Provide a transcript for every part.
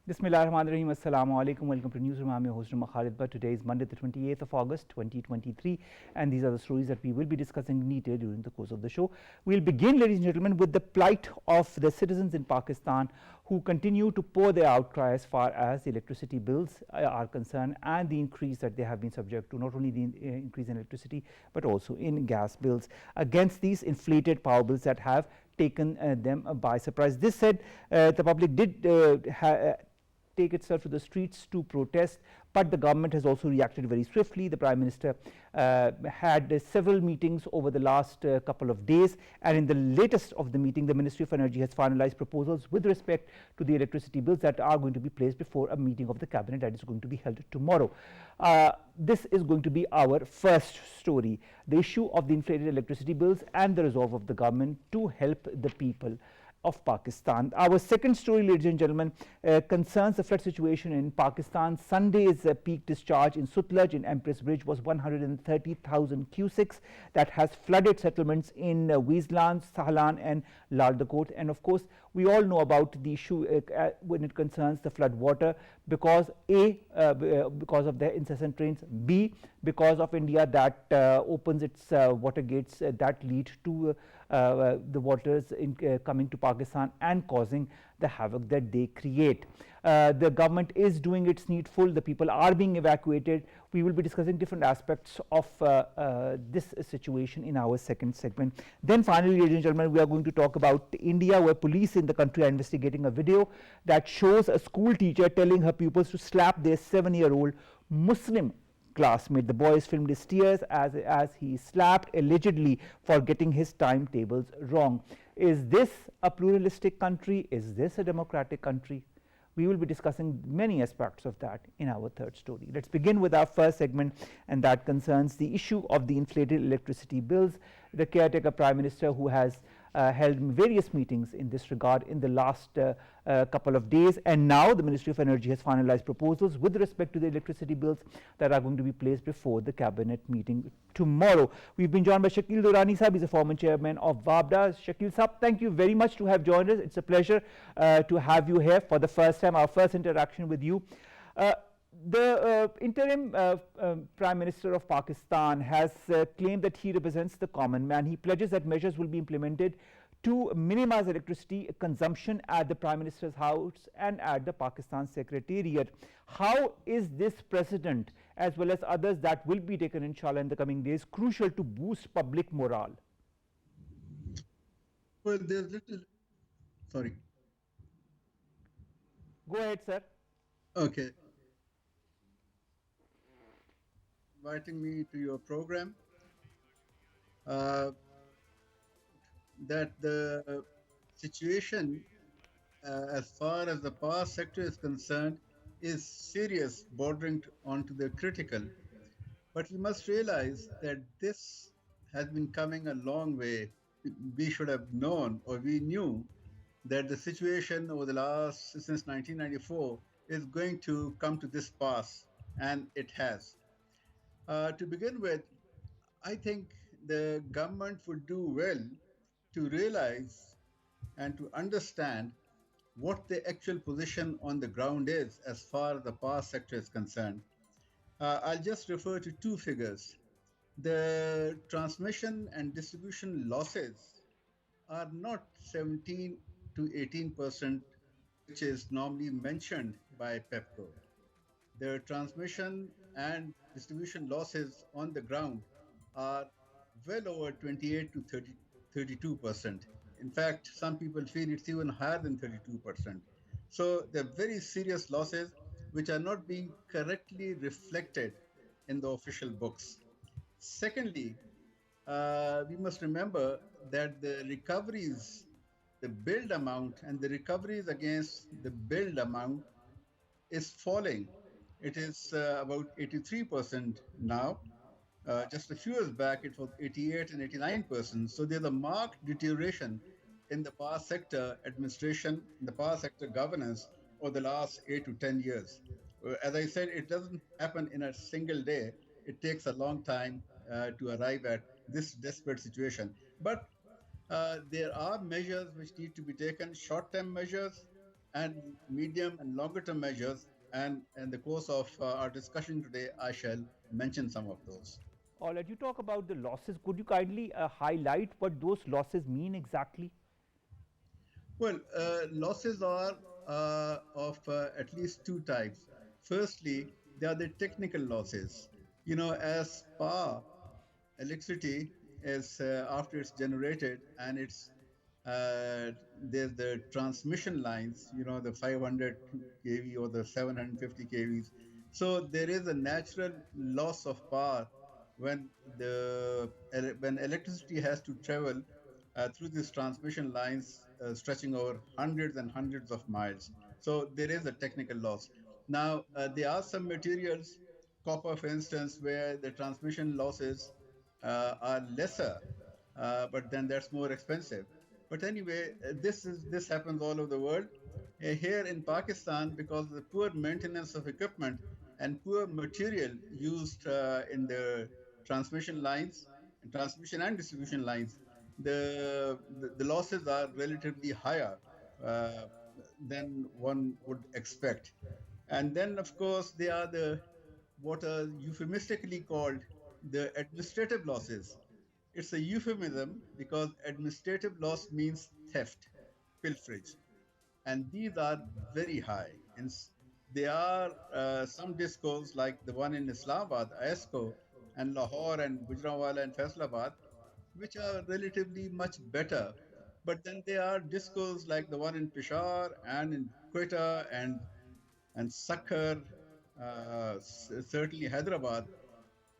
Bismillahirrahmanirrahim. Assalamu alaikum. Welcome to NEWSROOM. I'm your host, Khalid. But today is Monday, the 28th of August, 2023, and these are the stories that we will be discussing in detail during the course of the show. We'll begin, ladies and gentlemen, with the plight of the citizens in Pakistan who continue to pour their outcry as far as the electricity bills are concerned, and the increase that they have been subject to, not only the increase in electricity but also in gas bills, against these inflated power bills that have taken them by surprise. This said, the public did take itself to the streets to protest, but the government has also reacted very swiftly. The Prime Minister had several meetings over the last couple of days, and in the latest of the meeting, the Ministry of Energy has finalized proposals with respect to the electricity bills that are going to be placed before a meeting of the cabinet that is going to be held tomorrow. This is going to be our first story, the issue of the inflated electricity bills and the resolve of the government to help the people of Pakistan. Our second story, ladies and gentlemen, concerns the flood situation in Pakistan. Sunday's peak discharge in Sutlej in Empress Bridge was 130,000 cusecs. That has flooded settlements in Weizlan, Sahlan and Lardakot. And of course, we all know about the issue when it concerns the flood water, because because of the incessant rains, B, because of India that opens its water gates that lead to the waters coming to Pakistan and causing the havoc that they create. The government is doing its needful. The people are being evacuated. We will be discussing different aspects of this situation in our second segment. Then finally, ladies and gentlemen, we are going to talk about India, where police in the country are investigating a video that shows a school teacher telling her pupils to slap their 7-year-old Muslim classmate. The boy is filmed his tears as he slapped, allegedly for getting his timetables wrong. Is this a pluralistic country? Is this a democratic country? We will be discussing many aspects of that in our third story. Let's begin with our first segment, and that concerns the issue of the inflated electricity bills. The caretaker Prime Minister, who has held various meetings in this regard in the last couple of days, and now the Ministry of Energy has finalized proposals with respect to the electricity bills that are going to be placed before the cabinet meeting tomorrow. We've been joined by Shakeel Durrani Sahab. He's a former chairman of WAPDA. Shakeel Sahab, thank you very much to have joined us. It's a pleasure to have you here for the first time, our first interaction with you. The interim Prime Minister of Pakistan has claimed that he represents the common man. He pledges that measures will be implemented to minimize electricity consumption at the Prime Minister's house and at the Pakistan Secretariat. How is this precedent, as well as others that will be taken inshallah in the coming days, crucial to boost public morale? Well, there's little. Sorry. Go ahead, sir. Okay. Inviting me to your program. That the situation as far as the power sector is concerned is serious, bordering onto the critical. But we must realize that this has been coming a long way. We should have known, or we knew, that the situation over the last, since 1994, is going to come to this pass, and it has. To begin with, I think the government would do well to realize and to understand what the actual position on the ground is as far as the power sector is concerned. I'll just refer to two figures. The transmission and distribution losses are not 17 to 18%, which is normally mentioned by PEPCO. The transmission and distribution losses on the ground are well over 28 to 32%. In fact, some people feel it's even higher than 32%. So they're very serious losses which are not being correctly reflected in the official books. Secondly, we must remember that the recoveries, the billed amount and the recoveries against the billed amount is falling. It is about 83% now. Just a few years back, it was 88 and 89%. So there's a marked deterioration in the power sector administration, in the power sector governance over the last 8 to 10 years. As I said, it doesn't happen in a single day. It takes a long time to arrive at this desperate situation. But there are measures which need to be taken, short-term measures and medium and longer term measures. And in the course of our discussion today, I shall mention some of those. All right, you talk about the losses. Could you kindly highlight what those losses mean exactly? Well, losses are of at least two types. Firstly, they are the technical losses. As power, electricity is after it's generated and there's the transmission lines, the 500 kV or the 750 kVs. So there is a natural loss of power when when electricity has to travel through these transmission lines stretching over hundreds and hundreds of miles. So there is a technical loss. Now, there are some materials, copper, for instance, where the transmission losses are lesser, but then that's more expensive. But anyway, this happens all over the world. Here in Pakistan, because of the poor maintenance of equipment and poor material used in the transmission lines, transmission and distribution lines, the losses are relatively higher uh, than one would expect. And then, of course, there are the what are euphemistically called the administrative losses. It's a euphemism because administrative loss means theft, pilferage, and these are very high. There are some discos like the one in Islamabad, ISCO, and Lahore and Gujranwala and Faisalabad, which are relatively much better. But then there are discos like the one in Peshawar and in Quetta and Sakhar, certainly Hyderabad,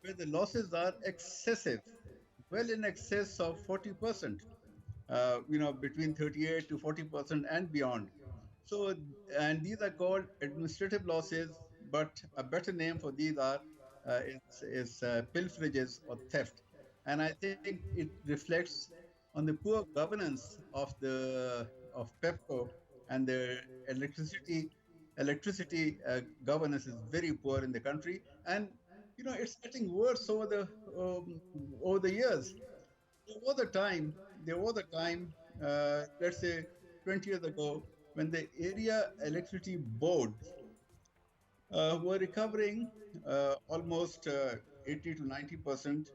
where the losses are excessive, well in excess of 40%, between 38 to 40% and beyond. So, and these are called administrative losses, but a better name for these are pilferages or theft. And I think it reflects on the poor governance of PEPCO, and the electricity governance is very poor in the country, and it's getting worse over the years. There was a time, let's say 20 years ago, when the area electricity boards were recovering almost 80 to 90%,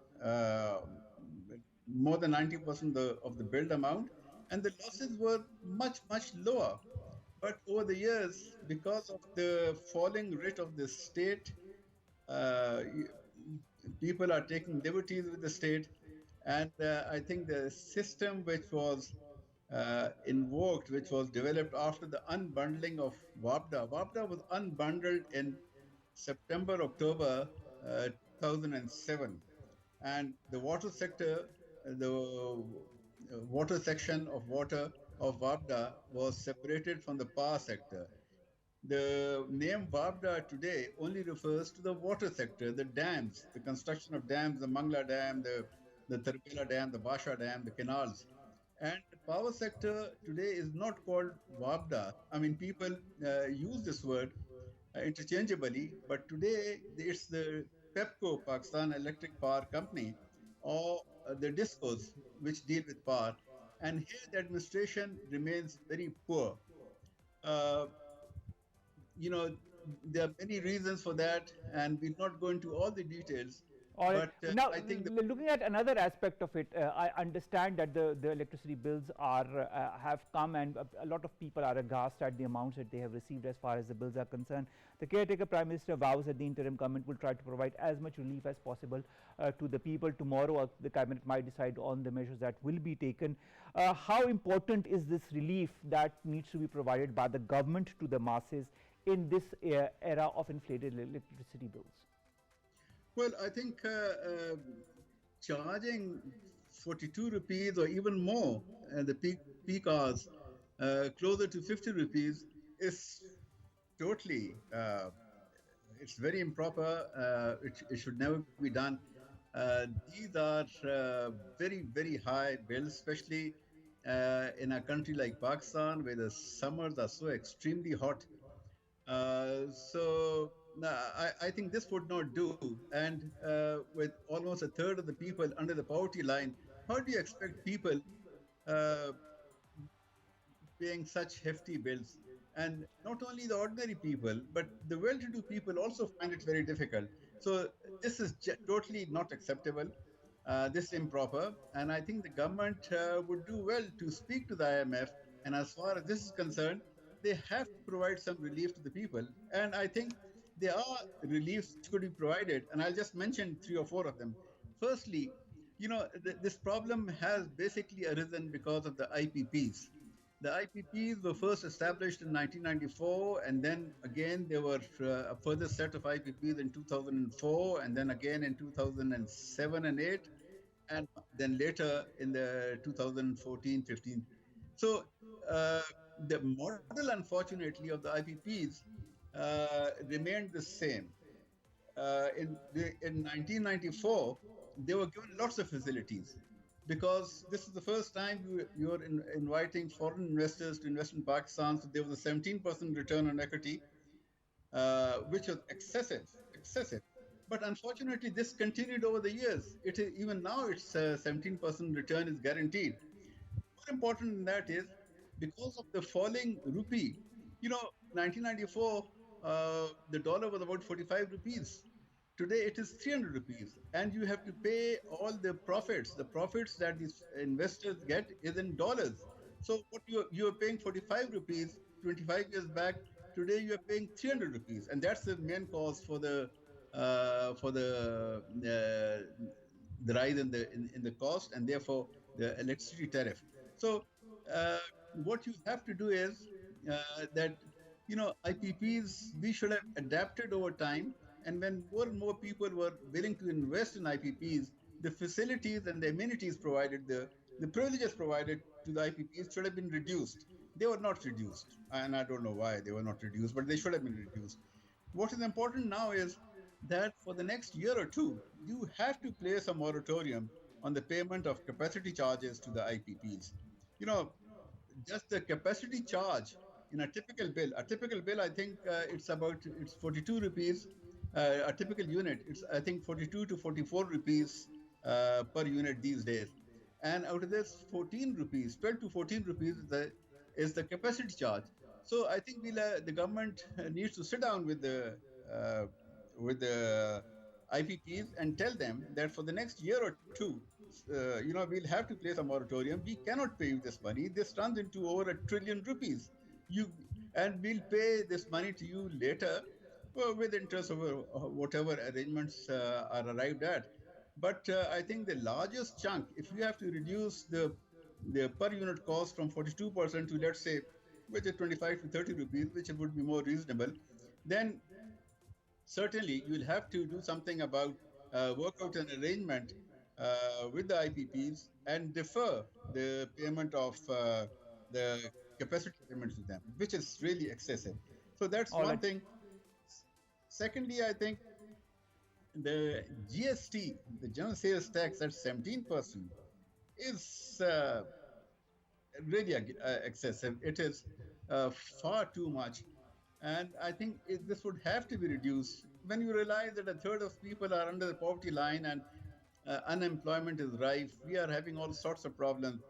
more than 90% of the billed amount, and the losses were much, much lower. But over the years, because of the falling rate of the state, uh, people are taking liberties with the state. And I think the system which was invoked, which was developed after the unbundling of WAPDA was unbundled in September, October 2007. And the water sector, the water section of water of WAPDA was separated from the power sector. The name WAPDA today only refers to the water sector, the dams, the construction of dams, the Mangla Dam, the Tarbela Dam, the Basha Dam, the canals. And the power sector today is not called WAPDA. I mean, people use this word interchangeably, but today it's the PEPCO, Pakistan Electric Power Company, or the DISCOs, which deal with power. And here the administration remains very poor. Uh, you know, there are many reasons for that, and we'll not go into all the details. All right. But Now, I think the looking at another aspect of it, I understand that the electricity bills are have come, and a lot of people are aghast at the amounts that they have received as far as the bills are concerned. The caretaker Prime Minister vows that the interim government will try to provide as much relief as possible to the people. Tomorrow, the cabinet might decide on the measures that will be taken. How important is this relief that needs to be provided by the government to the masses in this era of inflated electricity bills? well, I think charging 42 rupees or even more at the peak hours, closer to 50 rupees, is totally it's very improper. It should never be done. These are very, very high bills, especially in a country like Pakistan, where the summers are so extremely hot. So I think this would not do. And with almost a third of the people under the poverty line, how do you expect people uh, paying such hefty bills? And not only the ordinary people, but the well-to-do people also find it very difficult. So this is totally not acceptable. This is improper, and I think the government would do well to speak to the IMF. And as far as this is concerned, they have to provide some relief to the people. And I think there are reliefs which could be provided, and I'll just mention three or four of them. Firstly, this problem has basically arisen because of the IPPs. The IPPs were first established in 1994, and then again there were a further set of IPPs in 2004, and then again in 2007 and 8, and then later in the 2014-15. So the model, unfortunately, of the IPPs remained the same. In 1994, they were given lots of facilities because this is the first time you're inviting foreign investors to invest in Pakistan. So there was a 17% return on equity, which was excessive. But unfortunately, this continued over the years. Even now, it's 17% return is guaranteed. More important than that is because of the falling rupee. 1994, the dollar was about 45 rupees. Today it is 300 rupees, and you have to pay all the profits. The profits that these investors get is in dollars. So what you are paying 45 rupees 25 years back. Today you are paying 300 rupees, and that's the main cause for the rise in the cost, and therefore the electricity tariff. So what you have to do is that IPPs, we should have adapted over time. And when more and more people were willing to invest in IPPs, the facilities and the amenities provided, the privileges provided to the IPPs should have been reduced. They were not reduced, and I don't know why they were not reduced, but they should have been reduced. What is important now is that for the next year or two, you have to place a moratorium on the payment of capacity charges to the IPPs. Just the capacity charge in a typical bill, I think it's 42 rupees. A typical unit, it's I think 42 to 44 rupees per unit these days. And out of this, 14 rupees, 12 to 14 rupees is the capacity charge. So I think the government needs to sit down with the IPPs and tell them that for the next year or two, we'll have to place a moratorium. We cannot pay you this money. This runs into over 1 trillion rupees. And we'll pay this money to you later with interest over whatever arrangements are arrived at. But I think the largest chunk, if you have to reduce the per unit cost from 42% to, let's say, which is 25 to 30 rupees, which would be more reasonable, then certainly you'll have to do something about work out an arrangement with the IPPs and defer the payment of the capacity payments to them, which is really excessive. So that's one thing. Secondly, I think the GST, the general sales tax at 17%, is really excessive. It is far too much. And I think this would have to be reduced. When you realize that a third of people are under the poverty line and unemployment is rife, we are having all sorts of problems.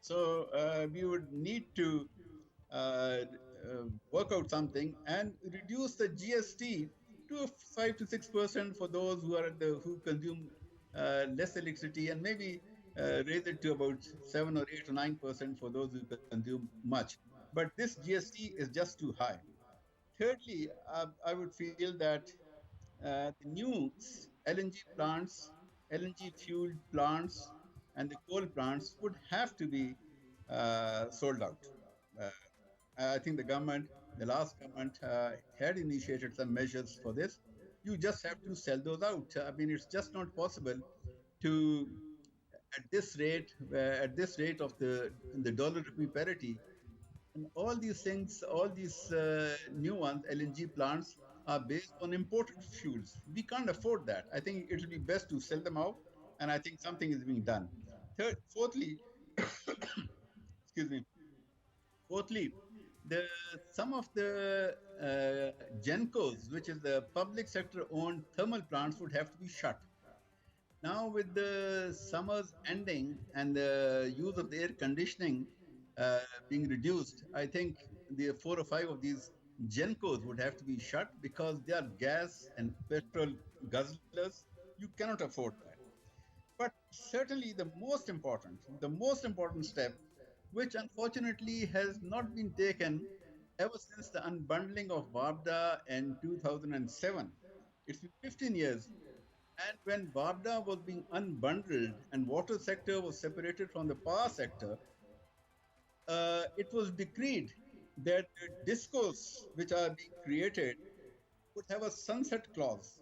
So we would need to work out something and reduce the GST to 5 to 6% for those who consume less electricity, and maybe raise it to about 7 or 8 or 9% for those who consume much. But this GST is just too high. Thirdly, I would feel that the new LNG plants, LNG fueled plants, and the coal plants would have to be sold out. I think the last government had initiated some measures for this. You just have to sell those out. I mean, it's just not possible to, at this rate of the dollar rupee parity, and all these things, all these new ones, LNG plants, are based on imported fuels. We can't afford that. I think it will be best to sell them out, and I think something is being done. Fourthly, excuse me. Fourthly, some of the GENCOs, which is the public sector owned thermal plants, would have to be shut. Now, with the summers ending and the use of the air conditioning being reduced, I think the 4 or 5 of these Gencos would have to be shut because they are gas and petrol guzzlers. You cannot afford that. But certainly the most important step, which unfortunately has not been taken ever since the unbundling of WAPDA in 2007. It's been 15 years. And when WAPDA was being unbundled and water sector was separated from the power sector, it was decreed that the discos which are being created would have a sunset clause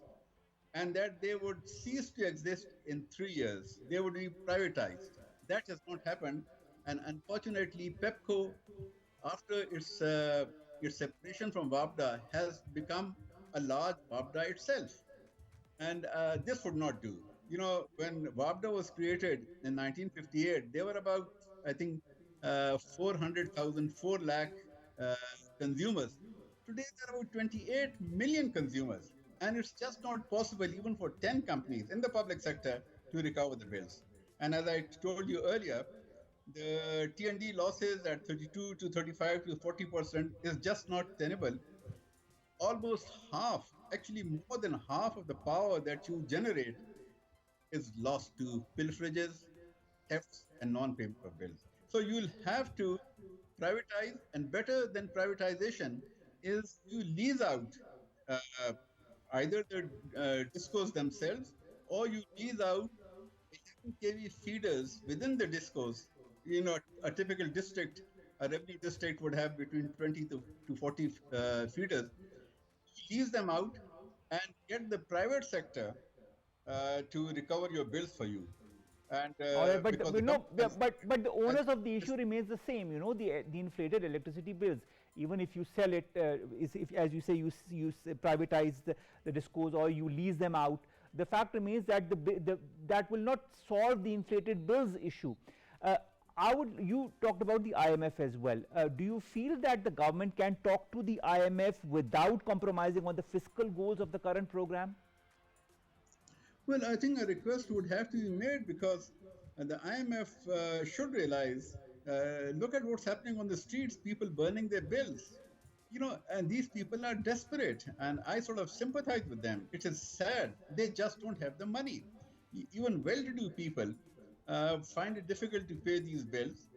and that they would cease to exist in 3 years. They would be privatized. That has not happened. And unfortunately, PEPCO, after its separation from WAPDA, has become a large WAPDA itself. And this would not do. You know, when WAPDA was created in 1958, there were about, I think, 400,000, 4 lakh uh, consumers. Today, there are about 28 million consumers. And it's just not possible, even for 10 companies in the public sector, to recover the bills. And as I told you earlier, the T&D losses at 32 to 35 to 40% is just not tenable. Almost half, actually more than half of the power that you generate is lost to pilferages, thefts, and non-payment of bills. So you'll have to privatize, and better than privatization is you lease out uh, either the discos themselves or you lease out 11 kV feeders within the discos. You know, a typical district, a revenue district would have between 20 to 40 feeders. Lease them out and get the private sector to recover your bills for you. And All right, but because you the know, government but the has onus of the issue remains the same. You know, the inflated electricity bills. Even if you sell it, if as you say you privatize the discos or you lease them out, the fact remains that that will not solve the inflated bills issue. You talked about the IMF as well. Do you feel that the government can talk to the IMF without compromising on the fiscal goals of the current program? Well, I think a request would have to be made because the IMF should realize, look at what's happening on the streets, people burning their bills. You know, and these people are desperate, and I sort of sympathize with them. It is sad. They just don't have the money. Even well-to-do people find it difficult to pay these bills.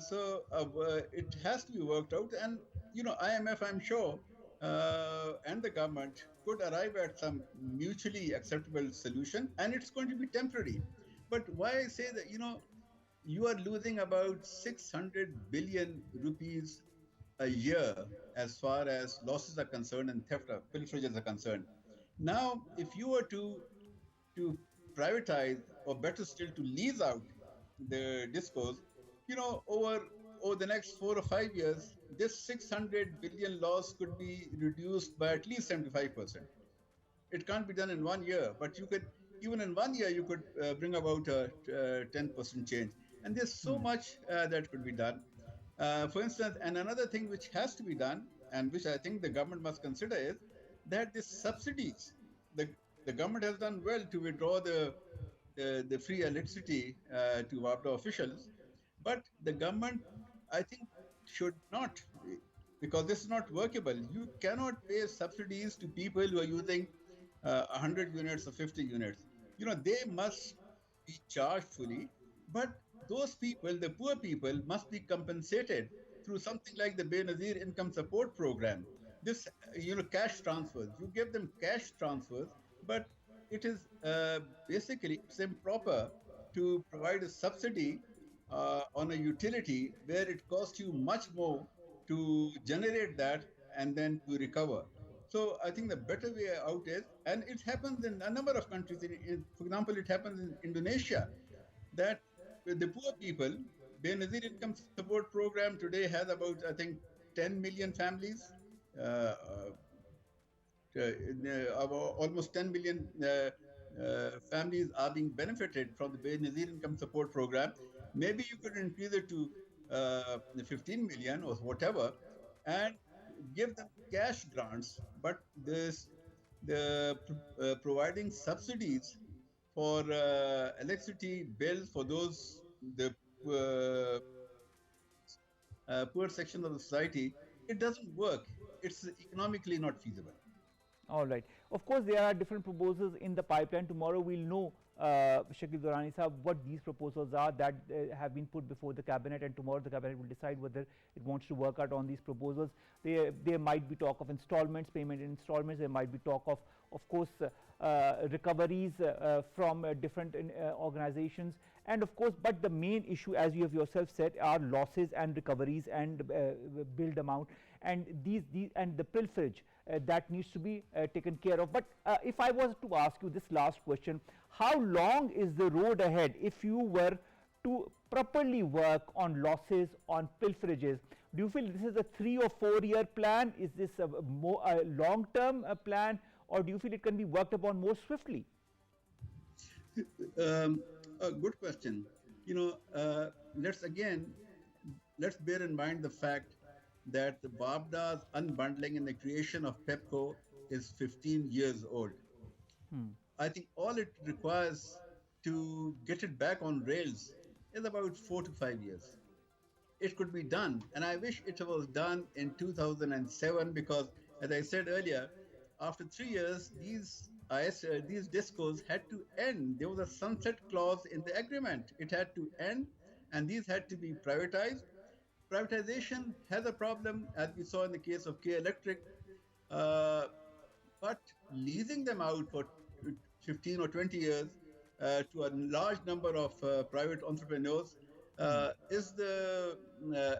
So it has to be worked out. And, you know, IMF, I'm sure, and the government could arrive at some mutually acceptable solution, and it's going to be temporary. But why I say that, you know, you are losing about 600 billion rupees a year as far as losses are concerned and theft of pilferages are concerned. Now, if you were to privatize, or better still, to lease out the discos, you know, over the next 4 or 5 years, this 600 billion loss could be reduced by at least 75%. It can't be done in 1 year, but you could, even in 1 year, you could bring about a 10% change. And there's so much that could be done. For instance, and another thing which has to be done, and which I think the government must consider, is that the subsidies, the government has done well to withdraw the free electricity to WAPDA officials, but the government, I think, should not, because this is not workable. You cannot pay subsidies to people who are using 100 units or 50 units. You know, they must be charged fully, but those people, the poor people, must be compensated through something like the Benazir Income Support Program. This, you know, cash transfers. You give them cash transfers, but it is basically it's improper to provide a subsidy on a utility where it costs you much more to generate that and then to recover. So I think the better way out is, and it happens in a number of countries. For example, it happens in Indonesia, that the poor people, Benazir Income Support Program today has about, I think, 10 million families. Uh, Almost 10 million families are being benefited from the Benazir Income Support Program. Maybe you could increase it to 15 million or whatever, and give them cash grants. But providing subsidies for electricity bills for those the poor section of the society it doesn't work. It's economically not feasible. All right. Of course, there are different proposals in the pipeline. Tomorrow we'll know, Shakeel Durrani Sahab, what these proposals are that have been put before the cabinet, and tomorrow the cabinet will decide whether it wants to work out on these proposals. There might be talk of installments, payment in installments. There might be talk of course, recoveries from different organizations, and of course, but the main issue, as you have yourself said, are losses and recoveries and billed amount, and these and the pilferage that needs to be taken care of. But if I was to ask you this last question, how long is the road ahead if you were to properly work on losses, on pilferages? Do you feel this is a 3 or 4 year plan? Is this a long term plan, or do you feel it can be worked upon more swiftly? A good question. Let's bear in mind the fact that the WAPDA's unbundling and the creation of PEPCO is 15 years old. I think all it requires to get it back on rails is about 4 to 5 years. It could be done, and I wish it was done in 2007, because, as I said earlier, after 3 years, these discos had to end. There was a sunset clause in the agreement. It had to end, and these had to be privatized. Privatization has a problem, as we saw in the case of K Electric, but leasing them out for 15 or 20 years to a large number of private entrepreneurs is the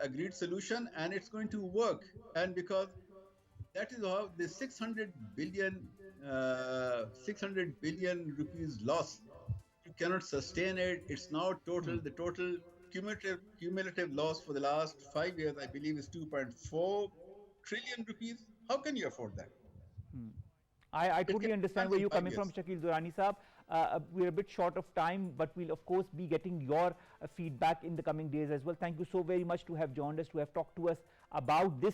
agreed solution, and it's going to work. And because that is how the 600 billion rupees loss, you cannot sustain it. It's now the total cumulative loss for the last 5 years, I believe, is 2.4 trillion rupees. How can you afford that? I totally understand where you're coming from, years. Shakeel Durrani Saab. We're a bit short of time, but we'll of course be getting your feedback in the coming days as well. Thank you so very much to have joined us, to have talked to us about this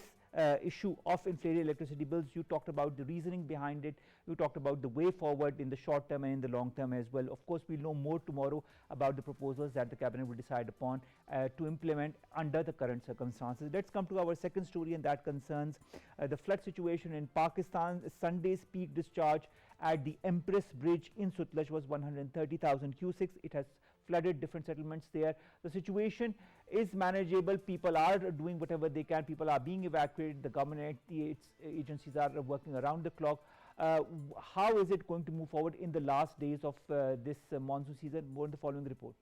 issue of inflated electricity bills. You talked about the reasoning behind it. You talked about the way forward in the short term and in the long term as well. Of course, we'll know more tomorrow about the proposals that the cabinet will decide upon to implement under the current circumstances. Let's come to our second story, and that concerns the flood situation in Pakistan. Sunday's peak discharge at the Empress Bridge in Sutlej was 130,000 cusecs. It has flooded different settlements there. The situation is manageable. People are doing whatever they can. People are being evacuated. The government, its agencies are working around the clock. How is it going to move forward in the last days of this monsoon season? More in the following report.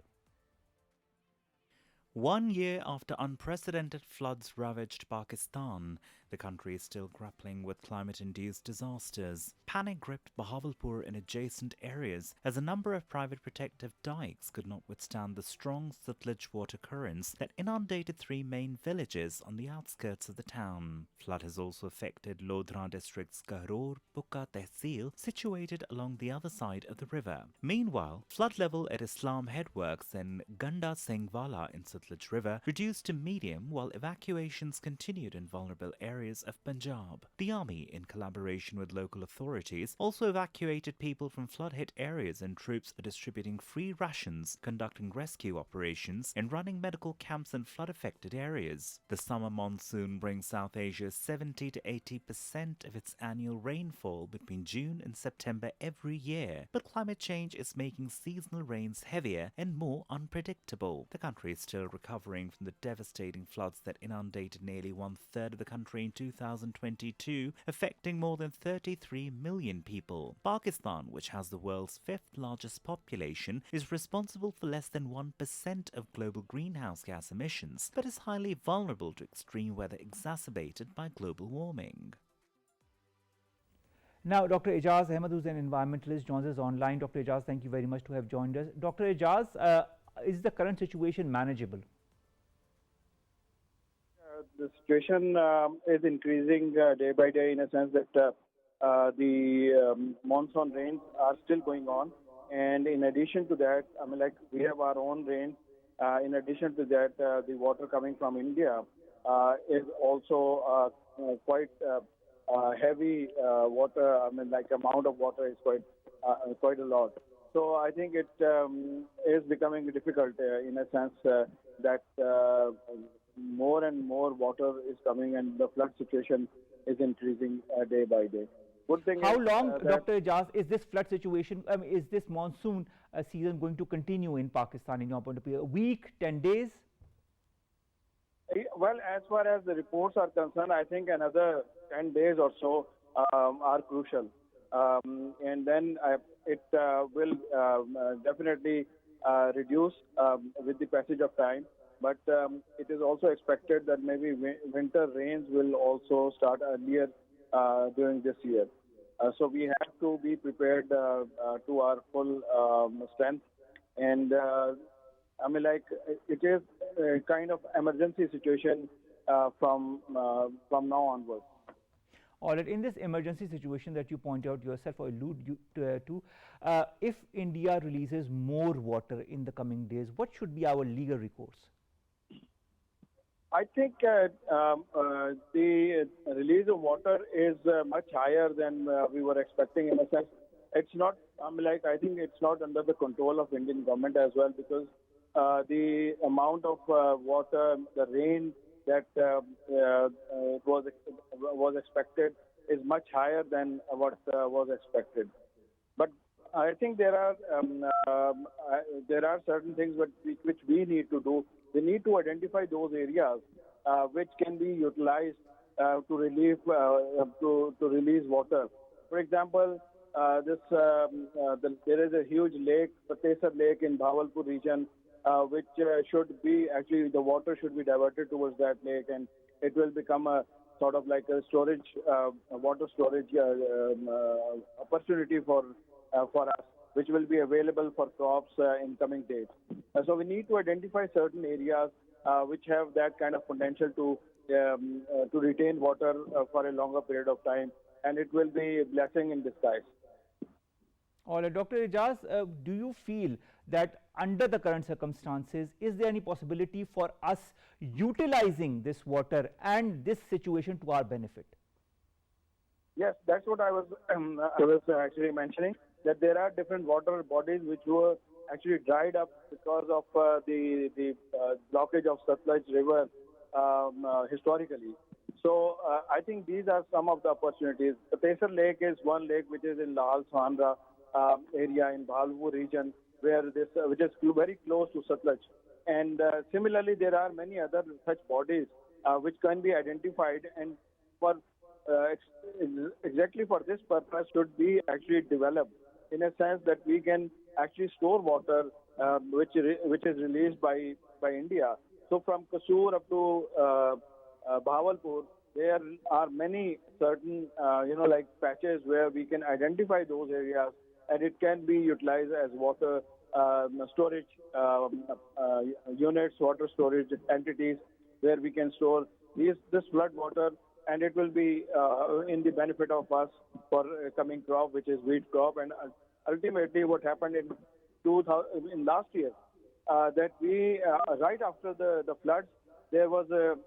1 year after unprecedented floods ravaged Pakistan, the country is still grappling with climate-induced disasters. Panic gripped Bahawalpur and adjacent areas as a number of private protective dikes could not withstand the strong Sutlej water currents that inundated 3 main villages on the outskirts of the town. Flood has also affected Lodhra district's Kahror Pukka Tehsil, situated along the other side of the river. Meanwhile, flood level at Islam Headworks and Ganda Singhwala in Sutlej River reduced to medium, while evacuations continued in vulnerable areas of Punjab. The army, in collaboration with local authorities, also evacuated people from flood-hit areas, and troops are distributing free rations, conducting rescue operations, and running medical camps in flood-affected areas. The summer monsoon brings South Asia 70 to 80% of its annual rainfall between June and September every year, but climate change is making seasonal rains heavier and more unpredictable. The country is still recovering from the devastating floods that inundated nearly 1/3 of the country in 2022, affecting more than 33 million people. Pakistan, which has the world's 5th largest population, is responsible for less than 1% of global greenhouse gas emissions, but is highly vulnerable to extreme weather exacerbated by global warming. Now, Dr. Ejaz Ahmad, who's an environmentalist, joins us online. Dr. Ejaz, thank you very much to have joined us. Dr. Ejaz, is the current situation manageable? The situation is increasing day by day, in a sense that the monsoon rains are still going on. And in addition to that, we have our own rains. In addition to that, the water coming from India is also quite heavy water. Amount of water is quite a lot. So I think it is becoming difficult in a sense that more and more water is coming and the flood situation is increasing day by day. Good thing How is long, that Dr. Ejaz, is this flood situation, is this monsoon season going to continue in Pakistan in your point of view? A week, 10 days? Well, as far as the reports are concerned, I think another 10 days or so are crucial. And then it will definitely reduce with the passage of time. But it is also expected that maybe winter rains will also start earlier during this year. So we have to be prepared to our full strength. And I mean, like, it is a kind of emergency situation from now onwards. All right, in this emergency situation that you point out yourself or allude to, if India releases more water in the coming days, what should be our legal recourse? I think the release of water is much higher than we were expecting. In a sense, it's not. I mean, like, I think it's not under the control of Indian government as well, because the amount of water, the rain that was expected is much higher than what was expected. But I think there are certain things which we need to do. We need to identify those areas which can be utilized to relieve to release water. For example, there is a huge lake, Patesar Lake in Bhavalpur region, which should be actually the water should be diverted towards that lake, and it will become a sort of like a storage, water storage opportunity for us, which will be available for crops in coming days. So we need to identify certain areas which have that kind of potential to retain water for a longer period of time, and it will be a blessing in disguise. All right, Dr. Ejaz, do you feel that under the current circumstances, is there any possibility for us utilizing this water and this situation to our benefit? Yes, that's what I was actually mentioning, that there are different water bodies which were actually dried up because of the blockage of Satluj River historically. So I think these are some of the opportunities. The Patesar Lake is one lake which is in Lahal Sohanra area in Bhavalpur region, where which is very close to Satluj. And similarly, there are many other such bodies which can be identified, and for exactly for this purpose should be actually developed, in a sense that we can actually store water which is released by India. So from Kaswar up to Bhavalpur, there are many certain like patches where we can identify those areas, and it can be utilized as water storage units, water storage entities, where we can store this flood water, and it will be in the benefit of us for coming crop, which is wheat crop. And ultimately, what happened in last year, that we right after the floods, there was a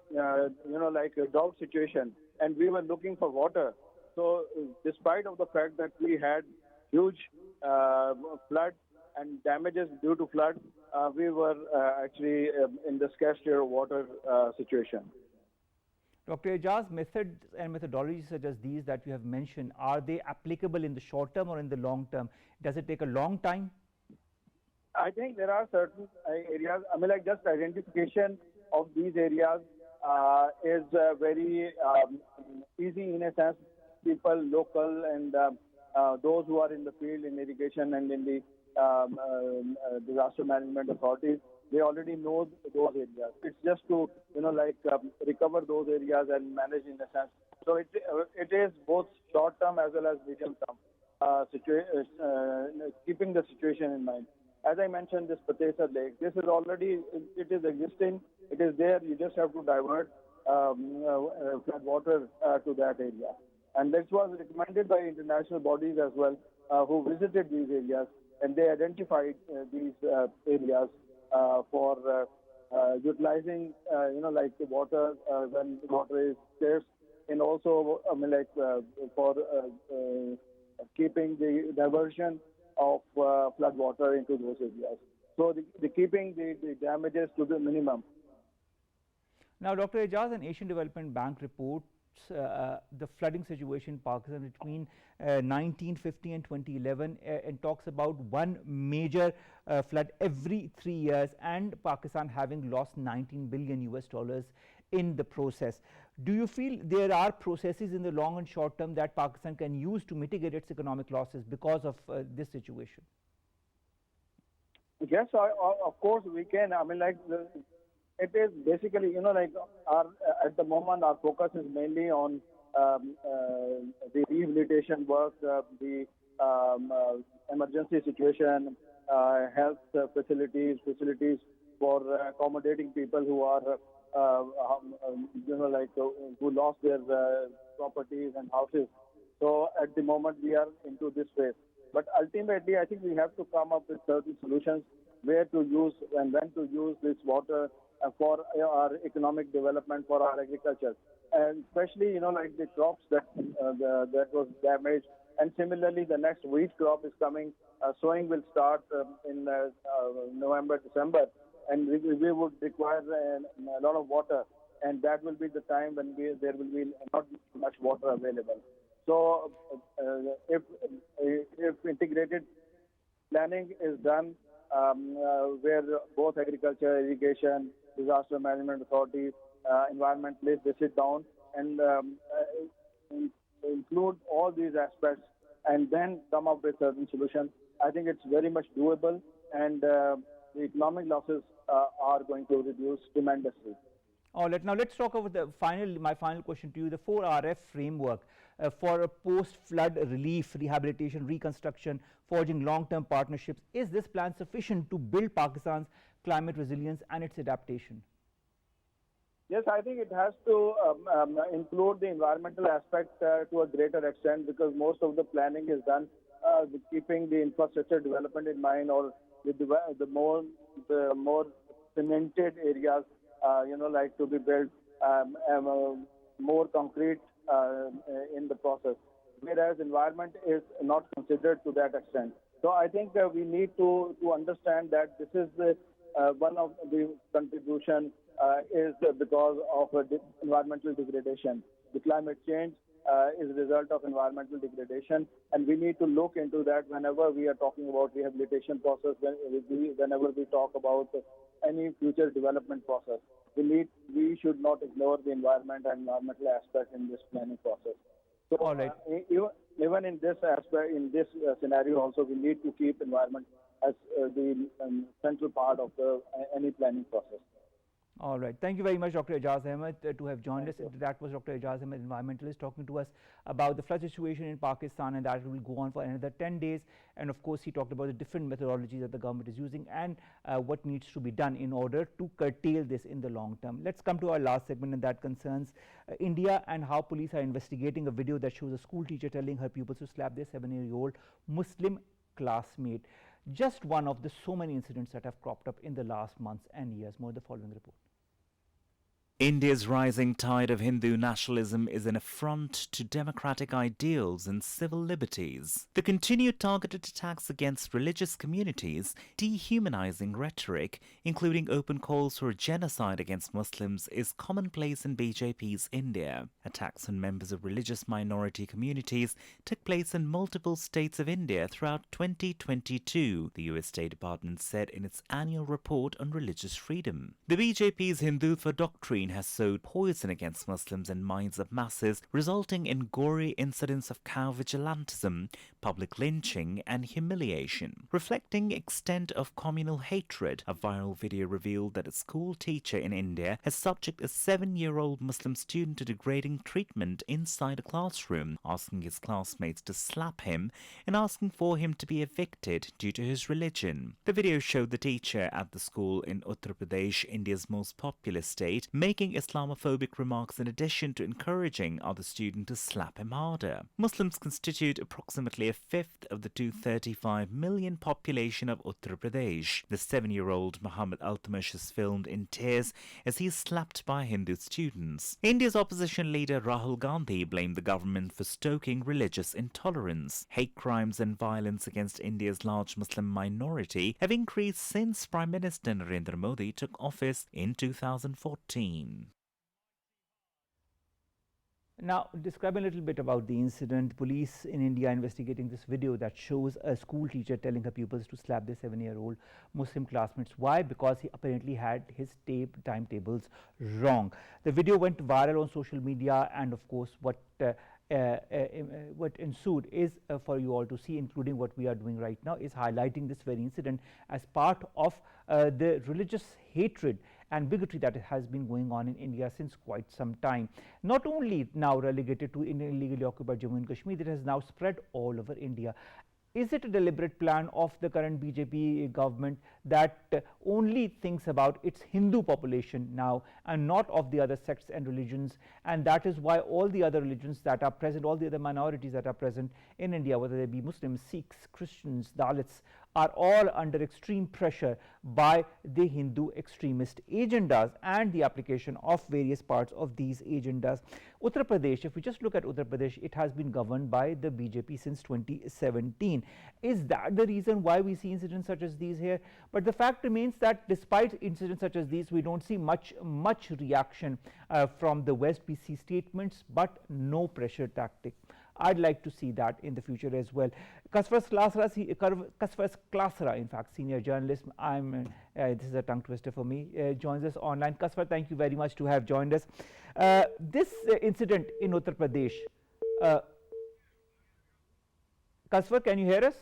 like a drought situation, and we were looking for water. So despite of the fact that we had huge flood and damages due to flood, we were actually in the scarcity of water situation. Dr. Ejaz, methods and methodologies such as these that you have mentioned, are they applicable in the short term or in the long term? Does it take a long time? I think there are certain areas, I mean, like, just identification of these areas is very easy, in a sense. People, local, and those who are in the field in irrigation and in the disaster management authorities, they already know those areas. It's just to recover those areas and manage, in a sense. So it is both short term as well as medium term keeping the situation in mind. As I mentioned, this Patesar Lake, this is already, it is existing, it is there. You just have to divert flood water to that area. And this was recommended by international bodies as well, who visited these areas, and they identified these areas for utilizing, like the water when water is scarce, and also for keeping the diversion of flood water into those areas. So the keeping the damages to the minimum. Now, Dr. Ejaz, an Asian Development Bank reports the flooding situation in Pakistan between 1950 and 2011 and talks about one major flood every 3 years, and Pakistan having lost 19 billion US dollars in the process. Do you feel there are processes in the long and short term that Pakistan can use to mitigate its economic losses because of this situation? Yes, of course we can. I mean, like, it is basically, like at the moment our focus is mainly on the rehabilitation work, the emergency situation, health facilities for accommodating people who are, who lost their properties and houses. So at the moment we are into this phase. But ultimately, I think we have to come up with certain solutions where to use and when to use this water for our economic development, for our agriculture, and especially like the crops that was damaged. And similarly, the next wheat crop is coming. Sowing will start in November, December, and we would require a lot of water, and that will be the time when there will be not much water available. So if integrated planning is done, where both agriculture, irrigation, disaster management authorities, environmentalists, they sit down and include all these aspects and then come up with certain solutions, I think it's very much doable, and the economic losses are going to reduce tremendously. All right, now let's talk about my final question to you, the 4RF framework for a post-flood relief, rehabilitation, reconstruction, forging long-term partnerships. Is this plan sufficient to build Pakistan's climate resilience and its adaptation? Yes, I think it has to include the environmental aspect to a greater extent, because most of the planning is done with keeping the infrastructure development in mind, or with the more cemented areas, like to be built, more concrete in the process, whereas environment is not considered to that extent. So I think we need to understand that this is one of the contribution is because of environmental degradation. The climate change is a result of environmental degradation, and we need to look into that whenever we are talking about rehabilitation process, whenever we talk about any future development process. We should not ignore the environment and environmental aspect in this planning process. So, all right. Even in this aspect, in this scenario, also we need to keep environment as the central part of any planning process. All right. Thank you very much, Dr. Ejaz Ahmad, to have joined us. That was Dr. Ejaz Ahmad, environmentalist, talking to us about the flood situation in Pakistan, and that will go on for another 10 days. And of course, he talked about the different methodologies that the government is using and what needs to be done in order to curtail this in the long term. Let's come to our last segment, and that concerns India and how police are investigating a video that shows a school teacher telling her pupils to slap their 7-year-old Muslim classmate. Just one of the so many incidents that have cropped up in the last months and years. More the following report. India's rising tide of Hindu nationalism is an affront to democratic ideals and civil liberties. The continued targeted attacks against religious communities, dehumanizing rhetoric, including open calls for genocide against Muslims, is commonplace in BJP's India. Attacks on members of religious minority communities took place in multiple states of India throughout 2022, the US State Department said in its annual report on religious freedom. The BJP's Hindutva doctrine has sowed poison against Muslims in minds of masses, resulting in gory incidents of cow vigilantism, public lynching, and humiliation. Reflecting extent of communal hatred, a viral video revealed that a school teacher in India has subjected a 7-year-old Muslim student to degrading treatment inside a classroom, asking his classmates to slap him and asking for him to be evicted due to his religion. The video showed the teacher at the school in Uttar Pradesh, India's most populous state, making Islamophobic remarks in addition to encouraging other students to slap him harder. Muslims constitute approximately a fifth of the 235 million population of Uttar Pradesh. The 7-year-old Muhammad Altamash is filmed in tears as he is slapped by Hindu students. India's opposition leader Rahul Gandhi blamed the government for stoking religious intolerance. Hate crimes and violence against India's large Muslim minority have increased since Prime Minister Narendra Modi took office in 2014. Now, describe a little bit about the incident. Police in India investigating this video that shows a school teacher telling her pupils to slap their 7-year-old Muslim classmates. Why? Because he apparently had his timetables wrong. The video went viral on social media, and of course, what ensued is for you all to see, including what we are doing right now, is highlighting this very incident as part of the religious hatred and bigotry that has been going on in India since quite some time. Not only now relegated to illegally occupied Jammu and Kashmir, it has now spread all over India. Is it a deliberate plan of the current BJP government that only thinks about its Hindu population now and not of the other sects and religions, and that is why all the other religions that are present, all the other minorities that are present in India, whether they be Muslims, Sikhs, Christians, Dalits, are all under extreme pressure by the Hindu extremist agendas and the application of various parts of these agendas. Uttar Pradesh, if we just look at Uttar Pradesh, it has been governed by the BJP since 2017. Is that the reason why we see incidents such as these here? But the fact remains that despite incidents such as these, we don't see much reaction from the West. We see statements but no pressure tactic. I'd like to see that in the future as well. Kaswar Klasra, in fact, senior journalist, this is a tongue twister for me, joins us online. Kaswar, thank you very much to have joined us. This incident in Uttar Pradesh, Kaswar, can you hear us?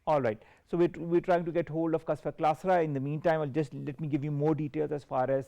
All right. So we're trying to get hold of Kaswar Klasra. In the meantime, let me give you more details as far as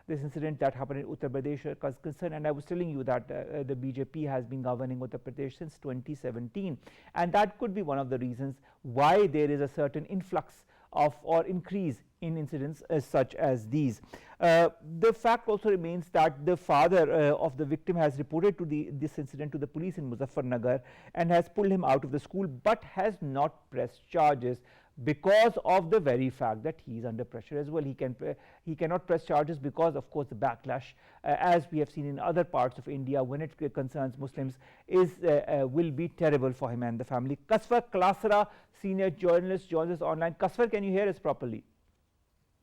this incident that happened in Uttar Pradesh is concerned. And I was telling you that the BJP has been governing Uttar Pradesh since 2017, and that could be one of the reasons why there is a certain influx of or increase in incidents such as these. The fact also remains that the father of the victim has reported to this incident to the police in Muzaffarnagar and has pulled him out of the school, but has not pressed charges because of the very fact that he is under pressure as well. He cannot press charges because, of course, the backlash, as we have seen in other parts of India when it concerns Muslims, will be terrible for him and the family. Kaswar Klasra, senior journalist, joins us online. Kaswar, can you hear us properly?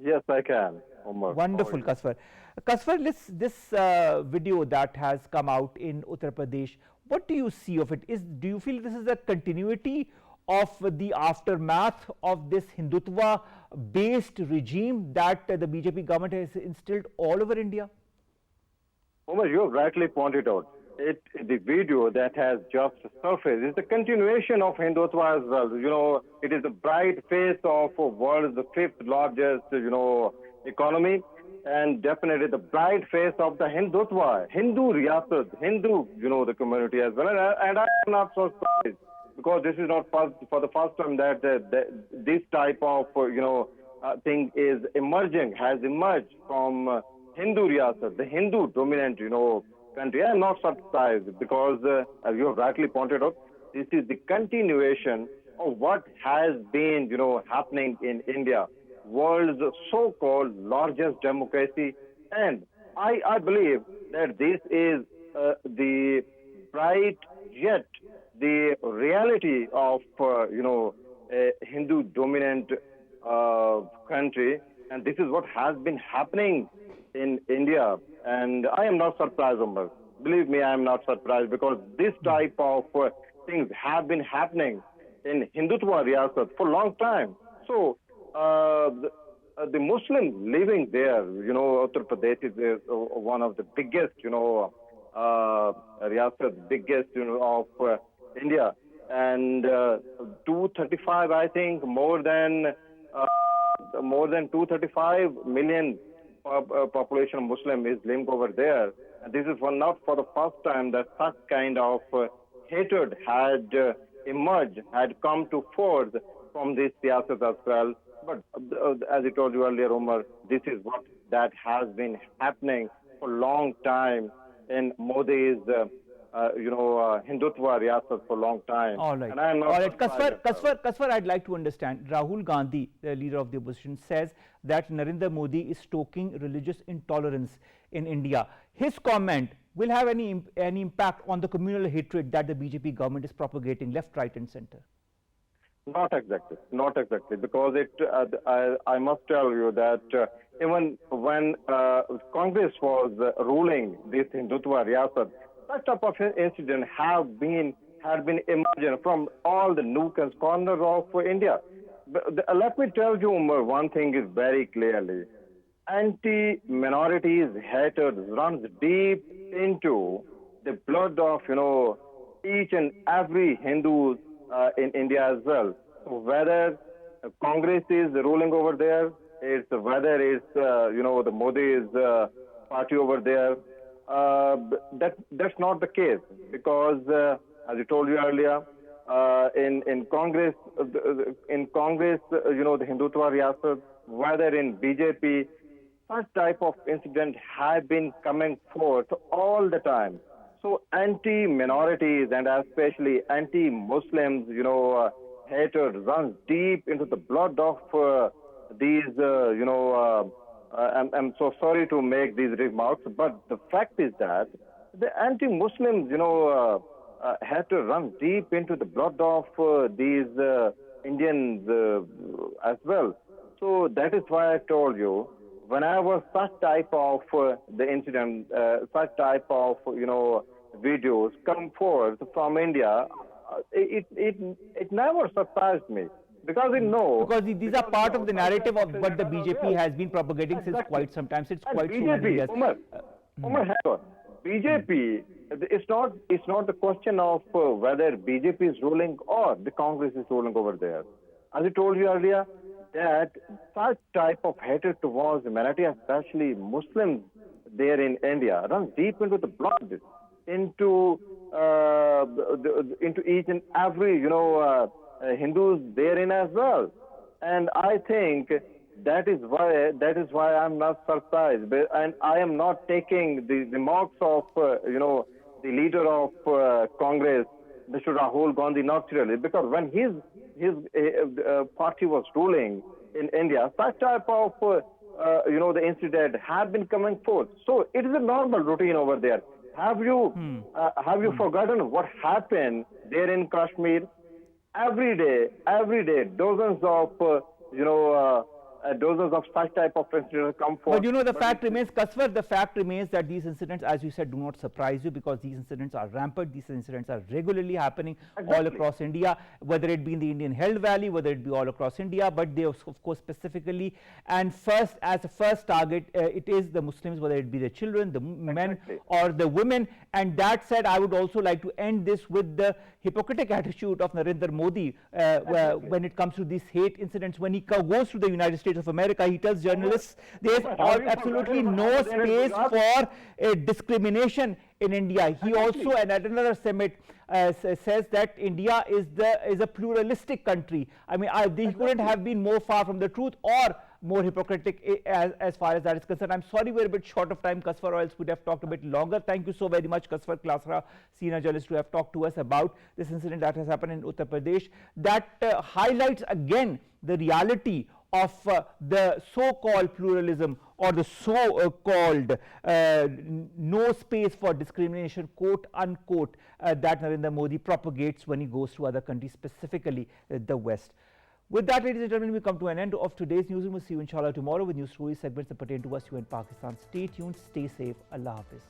Yes, I can, Omar. Wonderful, Kaswar. Kaswar, this video that has come out in Uttar Pradesh, what do you see of it? Do you feel this is a continuity of the aftermath of this Hindutva-based regime that the BJP government has instilled all over India? Omar, you have rightly pointed out. The video that has just surfaced is the continuation of Hindutva as well. You know, it is the bright face of world's fifth largest, economy, and definitely the bright face of the Hindutva, Hindu Riyasat, Hindu, the community as well. And I am not so surprised, because this is not for the first time that this type of, thing has emerged from Hindu Riyasat, the Hindu dominant, country. I am not surprised because, as you have rightly pointed out, this is the continuation of what has been, happening in India, world's so-called largest democracy. And I believe that this is the bright yet the reality of, a Hindu dominant country. And this is what has been happening in India. And I am not surprised, Umar. Believe me, I am not surprised, because this type of things have been happening in Hindutva Riyasat for a long time. So, the Muslims living there, Uttar Pradesh is one of the biggest, Riyasat, biggest, of India. And 235, I think, more than 235 million population of Muslim is living over there. And this is not for the first time that such kind of hatred had emerged, had come to forth from this siyasat as well. But as I told you earlier, Umar, this is what that has been happening for a long time in Modi's, Hindutva Riyasat for a long time. All right. And I am not all right. Kaswar, I'd like to understand. Rahul Gandhi, the leader of the opposition, says that Narendra Modi is stoking religious intolerance in India. His comment will have any impact on the communal hatred that the BJP government is propagating left, right and center? Not exactly, not exactly, because I must tell you that even when Congress was ruling this Hindutva Riyasat, such type of incident had been emerging from all the nooks and corners of India. Let me tell you, Umar, one thing is very clearly: anti-minorities hatred runs deep into the blood of each and every Hindu in India as well. So whether Congress is ruling over there, whether it's the Modi's party over there, that's not the case, because as I told you earlier, in Congress, the Hindutva Riyasat, whether in BJP, such type of incident have been coming forth all the time. So anti-minorities and especially anti-Muslims, hatred runs deep into the blood of these, I'm so sorry to make these remarks, but the fact is that the anti-Muslims, hatred runs deep into the blood of these Indians as well. So that is why I told you, whenever such type of the incident, such type of videos come forth from India, it never surprised me, because it knows. Because these are part of the narrative of what the BJP has been propagating since quite some time. Since quite so many years. Umar, hang on. BJP, it's not the question of whether BJP is ruling or the Congress is ruling over there. As I told you earlier, that such type of hatred towards humanity, especially Muslims there in India, runs deep into the blood, into each and every Hindus therein as well. And I think that is why I'm not surprised, and I am not taking the remarks of the leader of Congress, Mr. Rahul Gandhi, not seriously, because when his party was ruling in India, such type of the incident had been coming forth. So it is a normal routine over there. Have you forgotten what happened there in Kashmir? Every day, dozens of such type of incidents come forth. But the fact remains, Kaswar, the fact remains that these incidents, as you said, do not surprise you, because these incidents are rampant. These incidents are regularly happening all across India, whether it be in the Indian Held Valley, whether it be all across India. But they, of course, specifically and first, as a first target, it is the Muslims, whether it be the children, the men or the women. And that said, I would also like to end this with the hypocritical attitude of Narendra Modi when it comes to these hate incidents. When he goes to the United States of America, he tells journalists there is absolutely no space for discrimination in India. He also, and at another summit, says that India is a pluralistic country. I mean, he couldn't have been more far from the truth or more hypocritic as far as that is concerned. I'm sorry we're a bit short of time, Kaswar, or else we'd have talked a bit longer. Thank you so very much, Kaswar Klasra, senior journalist, to have talked to us about this incident that has happened in Uttar Pradesh, that highlights again the reality of the so-called pluralism, or the so-called no space for discrimination, quote unquote, that Narendra Modi propagates when he goes to other countries, specifically the West. With that, ladies and gentlemen, we come to an end of today's newsroom. We'll see you inshallah tomorrow with news stories, segments that pertain to us, you and Pakistan. Stay tuned, stay safe. Allah Hafiz.